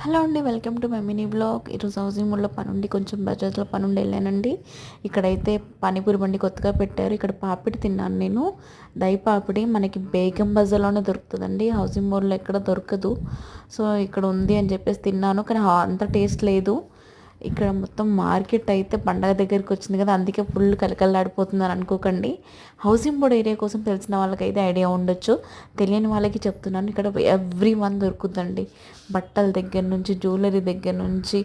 Hello అండి, welcome to my mini blog. ఈరోజు housing మోడ్లో పని ఉండి కొంచెం బజాజ్లో పని ఉండి వెళ్ళానండి. ఇక్కడైతే పానీపూరి బండి కొత్తగా పెట్టారు. ఇక్కడ పాపిడి తిన్నాను నేను. దహి పాపిడి మనకి బేగం బజార్లోనే దొరుకుతుందండి, హౌసింగ్ మోడ్లో ఎక్కడ దొరకదు. సో ఇక్కడ ఉంది అని చెప్పేసి తిన్నాను, కానీ అంత టేస్ట్ లేదు. ఇక్కడ మొత్తం మార్కెట్ అయితే పండగ దగ్గరికి వచ్చింది కదా, అందుకే ఫుల్ కలకలాడిపోతుందని అనుకోకండి. హౌసింగ్ బోర్డ్ ఏరియా కోసం తెలిసిన వాళ్ళకైతే ఐడియా ఉండొచ్చు, తెలియని వాళ్ళకి చెప్తున్నాను. ఇక్కడ ఎవ్రీ వన్ దొరుకుతుందండి. బట్టల దగ్గర నుంచి, జ్యువెలరీ దగ్గర నుంచి,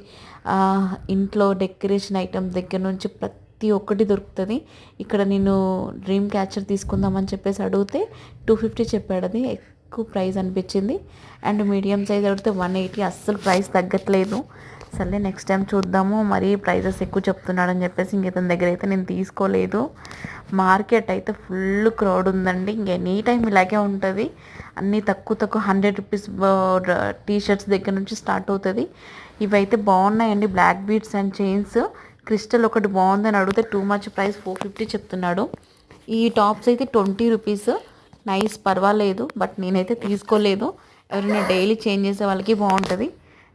ఇంట్లో డెకరేషన్ ఐటమ్స్ దగ్గర నుంచి ప్రతి ఒక్కటి దొరుకుతుంది ఇక్కడ. నేను డ్రీమ్ క్యాచర్ తీసుకుందామని చెప్పేసి అడిగితే 250 చెప్పాడు. అది ఎక్కువ ప్రైస్ అనిపించింది. అండ్ మీడియం సైజ్ అడిగితే 180. అస్సలు ప్రైస్ తగ్గట్లేదు. సర్లే నెక్స్ట్ టైం చూద్దాము, మరీ ప్రైజెస్ ఎక్కువ చెప్తున్నాడని చెప్పేసి ఇంక ఇతని దగ్గర అయితే నేను తీసుకోలేదు. మార్కెట్ అయితే ఫుల్ క్రౌడ్ ఉందండి. ఇంక ఎనీ టైం ఇలాగే ఉంటుంది. అన్నీ తక్కువ 100 రూపీస్ టీషర్ట్స్ దగ్గర నుంచి స్టార్ట్ అవుతుంది. ఇవైతే బాగున్నాయండి, black beads and chains. Crystal ఒకటి బాగుందని అడిగితే టూ మచ్ ప్రైస్ 450 చెప్తున్నాడు. ఈ టాప్స్ అయితే 20 రూపీస్. నైస్, పర్వాలేదు, బట్ నేనైతే తీసుకోలేదు. ఎవరైనా డైలీ చేంజ్ చేసే వాళ్ళకి బాగుంటుంది.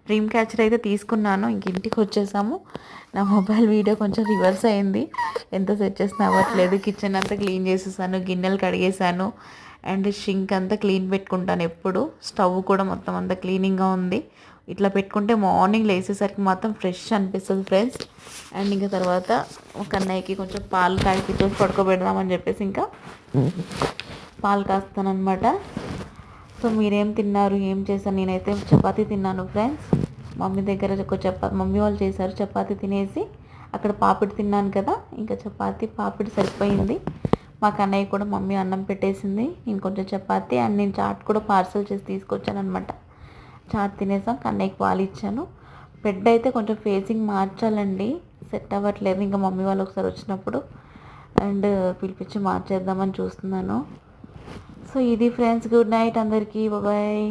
డ్రీమ్ క్యాచర్ అయితే తీసుకున్నాను. ఇంక ఇంటికి వచ్చేసాము. నా మొబైల్ వీడియో కొంచెం రివర్స్ అయింది, ఎంత సెట్ చేసినా అవ్వట్లేదు. కిచెన్ అంతా క్లీన్ చేసేసాను, గిన్నెలు కడిగేసాను. అండ్ షింక్ అంతా క్లీన్ పెట్టుకుంటాను ఎప్పుడు. స్టవ్ కూడా మొత్తం అంతా క్లీనింగ్గా ఉంది. ఇట్లా పెట్టుకుంటే మార్నింగ్ లేసేసరికి మాత్రం ఫ్రెష్ అనిపిస్తుంది ఫ్రెండ్స్. అండ్ ఇంకా తర్వాత ఒక అన్నయ్యకి కొంచెం పాలు కాగిపించి పడుకోబెడదామని చెప్పేసి ఇంకా పాలు కాస్తానమాట. సో మీరేం తిన్నారు, ఏం చేశారు? నేనైతే చపాతీ తిన్నాను ఫ్రెండ్స్. మమ్మీ దగ్గర ఒక మమ్మీ వాళ్ళు చేశారు చపాతీ. తినేసి అక్కడ పాపిడి తిన్నాను కదా, ఇంకా చపాతీ పాపిడి సరిపోయింది. మా కన్నయ్య కూడా మమ్మీ అన్నం పెట్టేసింది, నేను కొంచెం చపాతీ అండ్ నేను చాట్ కూడా పార్సల్ చేసి తీసుకొచ్చాను అనమాట. చాట్ తినేసాం, కన్నయ్యకి పాలు ఇచ్చాను. బెడ్ అయితే కొంచెం ఫేసింగ్ మార్చాలండి, సెట్ అవ్వట్లేదు. ఇంకా మమ్మీ వాళ్ళు ఒకసారి వచ్చినప్పుడు అండ్ పిలిపించి మార్చేద్దామని చూస్తున్నాను. సో ఇది ఫ్రెండ్స్, గుడ్ నైట్ అందరికీ, బాయ్.